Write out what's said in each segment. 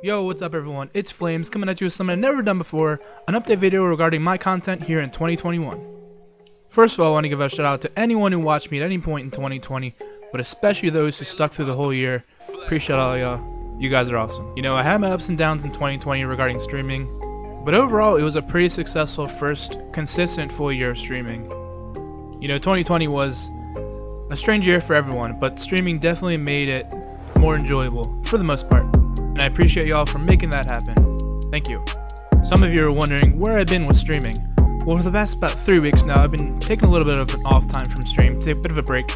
Yo, what's up everyone? It's Flames coming at you with something I've never done before, an update video regarding my content here in 2021. First of all, I want to give a shout out to anyone who watched me at any point in 2020, but especially those who stuck through the whole year. Appreciate all y'all. You guys are awesome. You know, I had my ups and downs in 2020 regarding streaming, but overall it was a pretty successful first consistent full year of streaming. You know, 2020 was a strange year for everyone, but streaming definitely made it more enjoyable for the most part. And I appreciate y'all for making that happen. Thank you. Some of you are wondering where I've been with streaming. Well, for the past about 3 weeks now, I've been taking a little bit of an off time from stream, take a bit of a break.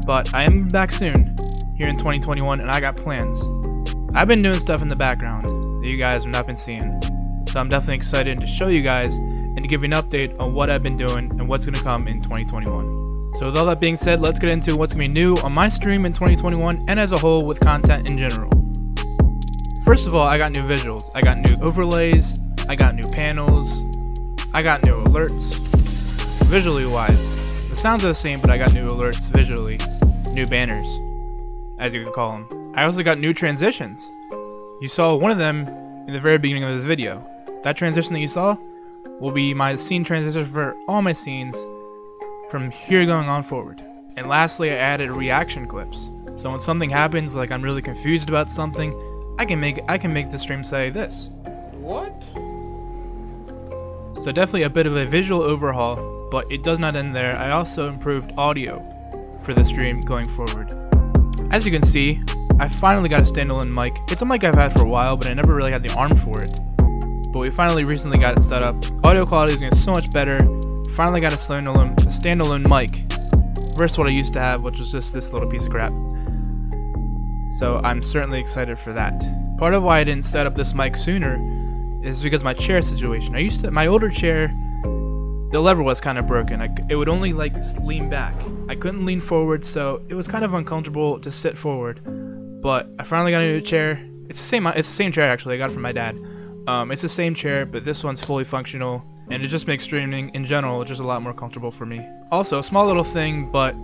But I am back soon, here in 2021, and I got plans. I've been doing stuff in the background that you guys have not been seeing. So I'm definitely excited to show you guys and to give you an update on what I've been doing and what's going to come in 2021. So with all that being said, let's get into what's going to be new on my stream in 2021 and as a whole with content in general. First of all, I got new visuals, I got new overlays, I got new panels, I got new alerts. Visually wise, the sounds are the same, but I got new alerts visually, new banners, as you could call them. I also got new transitions. You saw one of them in the very beginning of this video. That transition that you saw will be my scene transition for all my scenes from here going on forward. And lastly, I added reaction clips. So when something happens, like I'm really confused about something, I can make the stream say this. What? So definitely a bit of a visual overhaul, but it does not end there. I also improved audio for the stream going forward. As you can see, I finally got a standalone mic. It's a mic I've had for a while, but I never really had the arm for it. But we finally recently got it set up. Audio quality is getting so much better. Finally got a standalone mic versus what I used to have, which was just this little piece of crap. So I'm certainly excited for that. Part of why I didn't set up this mic sooner is because my chair situation. My older chair, the lever was kind of broken. It would only like lean back. I couldn't lean forward, so it was kind of uncomfortable to sit forward. But I finally got a new chair. It's the same chair actually. I got it from my dad. It's the same chair, but this one's fully functional, and it just makes streaming in general just a lot more comfortable for me. Also, a small little thing, but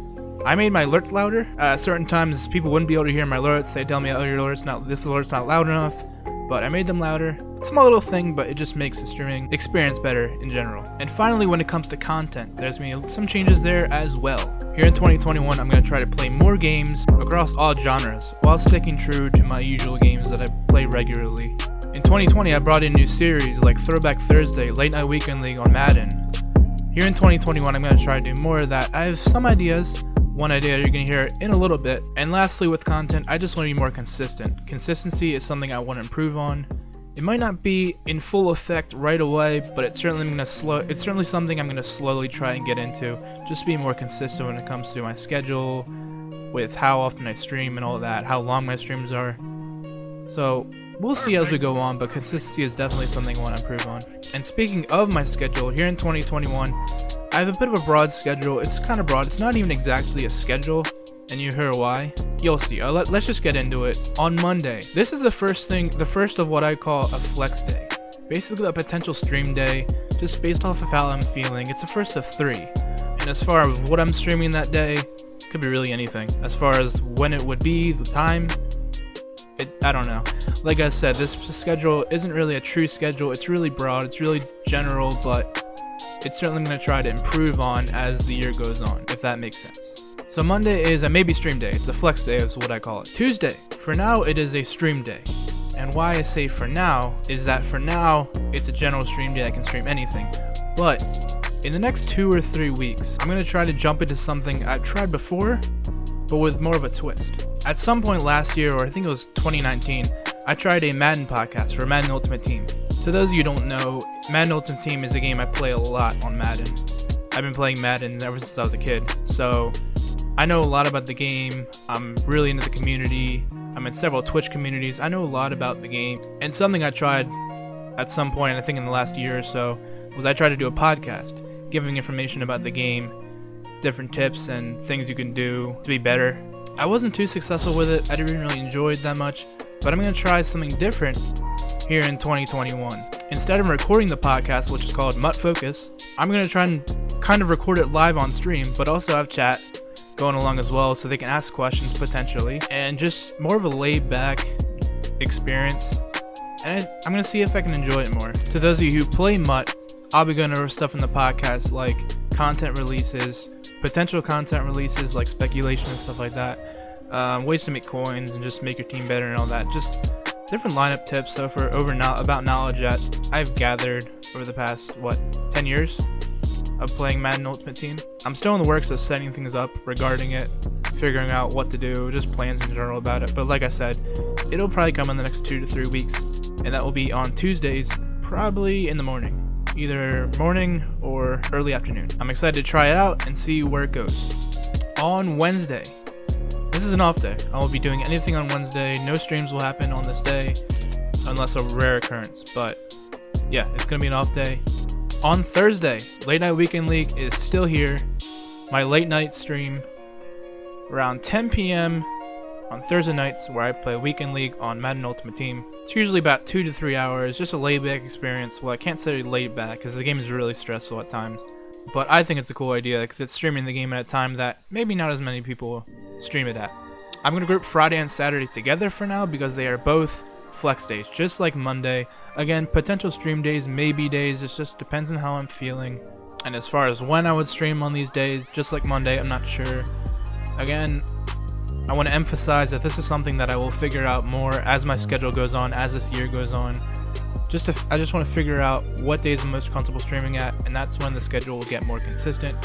I made my alerts louder. At certain times, people wouldn't be able to hear my alerts. They tell me, oh, this alert's not loud enough. But I made them louder. Small little thing, but it just makes the streaming experience better in general. And finally, when it comes to content, there's going to be some changes there as well. Here in 2021, I'm going to try to play more games across all genres, while sticking true to my usual games that I play regularly. In 2020, I brought in new series like Throwback Thursday, Late Night Weekend League on Madden. Here in 2021, I'm going to try to do more of that. I have some ideas. One idea you're going to hear in a little bit. And lastly, with content, I just want to be more consistent. Consistency is something I want to improve on. It might not be in full effect right away, but it's certainly something I'm going to slowly try and get into. Just be more consistent when it comes to my schedule, with how often I stream and all of that, how long my streams are. So we'll see as we go on, but consistency is definitely something I want to improve on. And speaking of my schedule, here in 2021, I have a bit of a broad schedule. It's kind of broad. It's not even exactly a schedule, and you hear why. You'll see. Let's just get into it. On Monday, this is the first of what I call a flex day. Basically a potential stream day, just based off of how I'm feeling. It's the first of 3. And as far as what I'm streaming that day, could be really anything. As far as when it would be, the time, I don't know. Like I said, this schedule isn't really a true schedule. It's really broad. It's really general, but it's certainly going to try to improve on as the year goes on, if that makes sense. So Monday is a maybe stream day. It's a flex day is what I call it. Tuesday, for now it is a stream day. And why I say for now is that for now it's a general stream day. I can stream anything. But in the next 2 or 3 weeks, I'm going to try to jump into something I've tried before, but with more of a twist. At some point last year, or I think it was 2019, I tried a Madden podcast for Madden Ultimate Team. To those of you who don't know, Madden Ultimate Team is a game I play a lot on Madden. I've been playing Madden ever since I was a kid, so I know a lot about the game. I'm really into the community. I'm in several Twitch communities. I know a lot about the game. And something I tried at some point, I think in the last year or so, was I tried to do a podcast, giving information about the game, different tips and things you can do to be better. I wasn't too successful with it. I didn't really enjoy it that much, but I'm going to try something different here in 2021. Instead of recording the podcast, which is called Mutt Focus, I'm going to try and kind of record it live on stream, but also have chat going along as well so they can ask questions potentially, and just more of a laid back experience. and I'm going to see if I can enjoy it more. To those of you who play MUT, I'll be going over stuff in the podcast like content releases, potential content releases like speculation and stuff like that, ways to make coins and just make your team better and all that. Just different lineup tips about knowledge that I've gathered over the past 10 years of playing Madden Ultimate Team. I'm still in the works of setting things up regarding it, figuring out what to do, just plans in general about it. But like I said, it'll probably come in the next 2 to 3 weeks, and that will be on Tuesdays, probably in the morning, either morning or early afternoon. I'm excited to try it out and see where it goes. On Wednesday, this is an off day. I won't be doing anything on Wednesday. No streams will happen on this day unless a rare occurrence. But yeah, it's going to be an off day. On Thursday, Late Night Weekend League is still here. My late night stream around 10 p.m. on Thursday nights where I play Weekend League on Madden Ultimate Team. It's usually about 2 to 3 hours, just a laid-back experience. Well, I can't say laid-back because the game is really stressful at times. But I think it's a cool idea because it's streaming the game at a time that maybe not as many people stream it at. I'm going to group Friday and Saturday together for now because they are both flex days, just like Monday. Again, potential stream days, maybe days, it just depends on how I'm feeling. And as far as when I would stream on these days, just like Monday, I'm not sure. Again, I want to emphasize that this is something that I will figure out more as my schedule goes on, as this year goes on. I just want to figure out what days I'm most comfortable streaming at, and that's when the schedule will get more consistent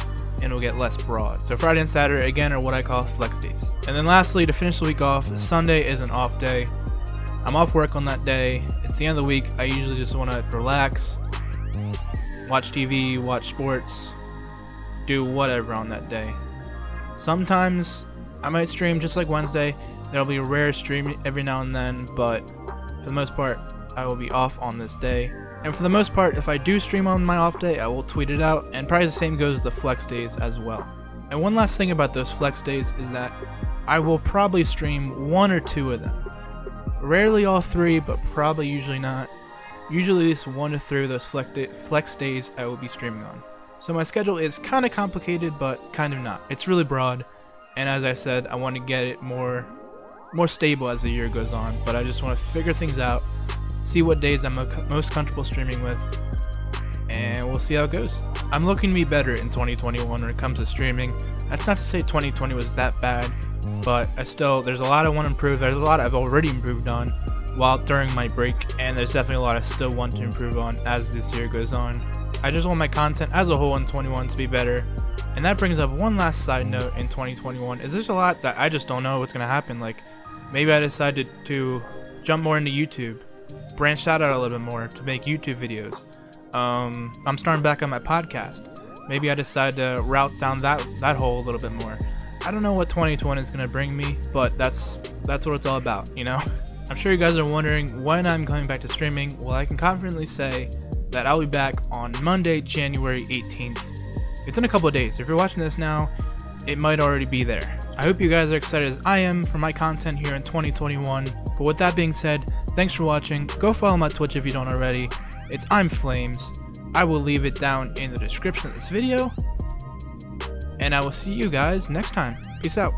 and will get less broad. So Friday and Saturday, again, are what I call flex days. And then lastly, to finish the week off, Sunday is an off day. I'm off work on that day. It's the end of the week. I usually just want to relax, watch TV, watch sports, do whatever on that day. Sometimes I might stream just like Wednesday. There'll be a rare stream every now and then, but for the most part, I will be off on this day. And for the most part, if I do stream on my off day, I will tweet it out, and probably the same goes the flex days as well. And one last thing about those flex days is that I will probably stream 1 or 2 of them. Rarely all 3, but probably usually not. Usually at least 1 to 3 of those flex days I will be streaming on. So my schedule is kind of complicated, but kind of not. It's really broad, and as I said, I want to get it more stable as the year goes on, but I just want to figure things out, see what days I'm most comfortable streaming with, and we'll see how it goes. I'm looking to be better in 2021 when it comes to streaming. That's not to say 2020 was that bad, but there's a lot I want to improve. There's a lot I've already improved on during my break, and there's definitely a lot I still want to improve on as this year goes on. I just want my content as a whole in 2021 to be better. And that brings up one last side note in 2021, is there's a lot that I just don't know what's going to happen. Like, maybe I decided to jump more into YouTube, branch that out a little bit more to make YouTube videos. I'm starting back on my podcast. Maybe I decide to route down that hole a little bit more. I don't know what 2020 is going to bring me, but that's what it's all about, you know? I'm sure you guys are wondering when I'm coming back to streaming. Well, I can confidently say that I'll be back on Monday, January 18th. It's in a couple of days. If you're watching this now, it might already be there. I hope you guys are excited as I am for my content here in 2021. But with that being said, thanks for watching. Go follow my Twitch if you don't already. It's I'm Flames. I will leave it down in the description of this video. And I will see you guys next time. Peace out.